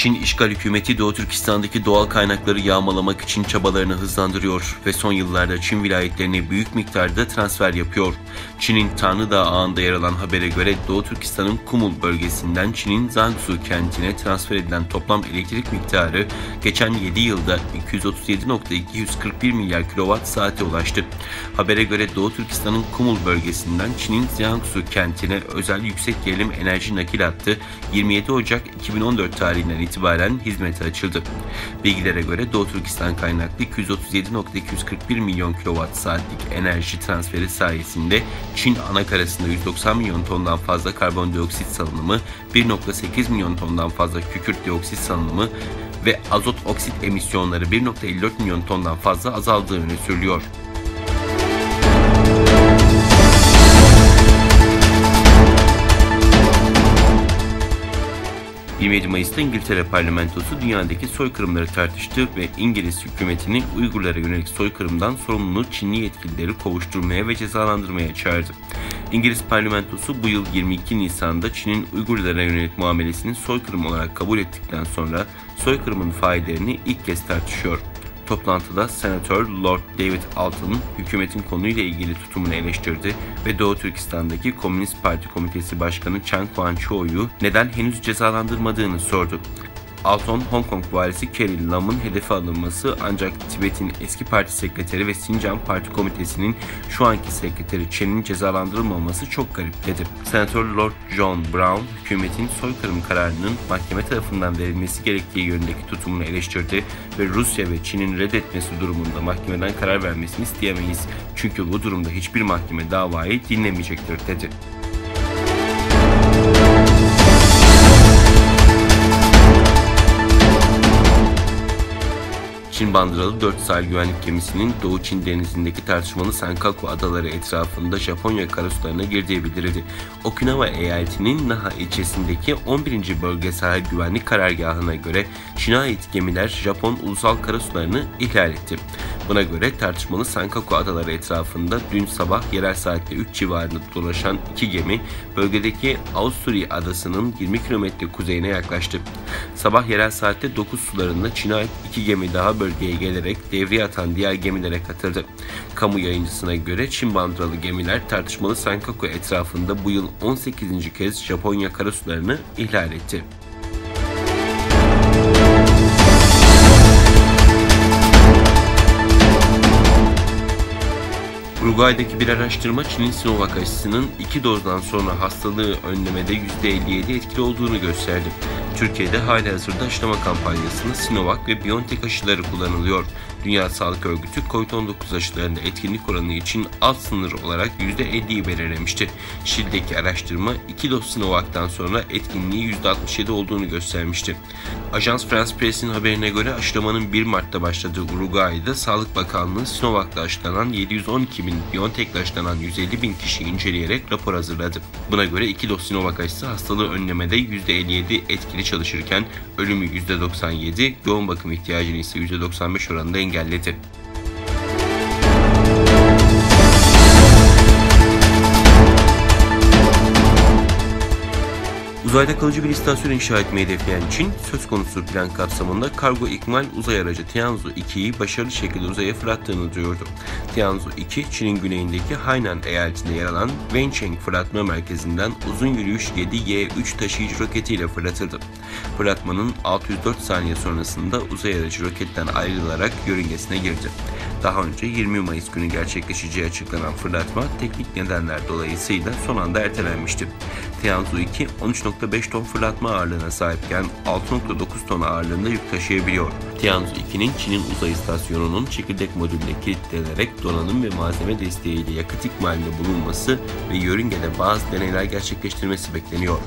Çin işgal hükümeti Doğu Türkistan'daki doğal kaynakları yağmalamak için çabalarını hızlandırıyor ve son yıllarda Çin vilayetlerine büyük miktarda transfer yapıyor. Çin'in Tanrı Dağı ağında yer alan habere göre Doğu Türkistan'ın Kumul bölgesinden Çin'in Zangsu kentine transfer edilen toplam elektrik miktarı geçen 7 yılda 237,241 milyar kilowatt saate ulaştı. Habere göre Doğu Türkistan'ın Kumul bölgesinden Çin'in Zangsu kentine özel yüksek gerilim enerji nakil hattı 27 Ocak 2014 tarihinden itibaren hizmete açıldı. Bilgilere göre Doğu Türkistan kaynaklı 237,241 milyon kilowatt saatlik enerji transferi sayesinde Çin anakarasında 190 milyon tondan fazla karbondioksit salınımı, 1,8 milyon tondan fazla kükürt dioksit salınımı ve azot oksit emisyonları 1,54 milyon tondan fazla azaldığı öne sürülüyor. 27 Mayıs'ta İngiltere parlamentosu dünyadaki soykırımları tartıştı ve İngiliz hükümetini Uygurlara yönelik soykırımdan sorumlu Çinli yetkilileri kovuşturmaya ve cezalandırmaya çağırdı. İngiliz parlamentosu bu yıl 22 Nisan'da Çin'in Uygurlara yönelik muamelesini soykırım olarak kabul ettikten sonra soykırımın faillerini ilk kez tartışıyor. Toplantıda Senatör Lord David Alton hükümetin konuyla ilgili tutumunu eleştirdi ve Doğu Türkistan'daki Komünist Parti Komitesi Başkanı Chen Quanzhou'yu neden henüz cezalandırmadığını sordu. Alton, Hong Kong valisi Carrie Lam'ın hedefe alınması ancak Tibet'in eski parti sekreteri ve Sincan Parti Komitesi'nin şu anki sekreteri Chen'in cezalandırılmaması çok garip dedi. Senatör Lord John Brown, hükümetin soykırım kararının mahkeme tarafından verilmesi gerektiği yönündeki tutumunu eleştirdi ve Rusya ve Çin'in reddetmesi durumunda mahkemeden karar vermesini isteyemeyiz. Çünkü bu durumda hiçbir mahkeme davayı dinlemeyecektir dedi. Çin bandıralı 4 sahil güvenlik gemisinin Doğu Çin denizindeki tartışmalı Senkaku adaları etrafında Japonya karasularına girdiği bildirildi. Okinawa eyaletinin Naha ilçesindeki 11. Bölge Sahil Güvenlik Karargahı'na göre Çin'e ait gemiler Japon ulusal karasularını ihlal etti. Buna göre tartışmalı Senkaku adaları etrafında dün sabah yerel saatte 3 civarında dolaşan 2 gemi bölgedeki Aosuri adasının 20 kilometre kuzeyine yaklaştı. Sabah yerel saatte 9 sularında Çin'e ait 2 gemi daha bölgeye gelerek devreye atan diğer gemilere katıldı. Kamu yayıncısına göre Çin bandıralı gemiler tartışmalı Senkaku etrafında bu yıl 18. kez Japonya karasularını ihlal etti. Uruguay'daki bir araştırma Çin'in Sinovac aşısının 2 dozdan sonra hastalığı önlemede %57 etkili olduğunu gösterdi. Türkiye'de halihazırda aşılama kampanyasında Sinovac ve BioNTech aşıları kullanılıyor. Dünya Sağlık Örgütü COVID-19 aşılarında etkinlik oranı için alt sınır olarak %50'yi belirlemişti. Şili'deki araştırma 2 doz Sinovac'tan sonra etkinliği %67 olduğunu göstermişti. Ajans France Press'in haberine göre aşılamanın 1 Mart'ta başladığı Uruguay'da Sağlık Bakanlığı Sinovac'la aşılanan 712 bin, BioNTech'le aşılanan 150 bin kişiyi inceleyerek rapor hazırladı. Buna göre 2 doz Sinovac aşısı hastalığı önlemede %57 etkili çalışırken ölümü %97, yoğun bakım ihtiyacını ise %95 oranında engelledi. Uzayda kalıcı bir istasyon inşa etmeyi hedefleyen Çin, söz konusu plan kapsamında kargo ikmal uzay aracı Tianzhu 2'yi başarılı şekilde uzaya fırlattığını duyurdu. Tianzhu 2, Çin'in güneyindeki Hainan eyaletinde yer alan Wencheng fırlatma merkezinden uzun yürüyüş 7Y3 taşıyıcı roketiyle fırlatıldı. Fırlatmanın 604 saniye sonrasında uzay aracı roketten ayrılarak yörüngesine girdi. Daha önce 20 Mayıs günü gerçekleşeceği açıklanan fırlatma teknik nedenler dolayısıyla son anda ertelenmişti. Tianzhu 2, 13,5 ton fırlatma ağırlığına sahipken 6,9 ton ağırlığında yük taşıyabiliyor. Tianzhu 2'nin Çin'in uzay istasyonunun çekirdek modülüne kilitlenerek donanım ve malzeme desteğiyle yakıt ikmalinde bulunması ve yörüngede bazı deneyler gerçekleştirmesi bekleniyor.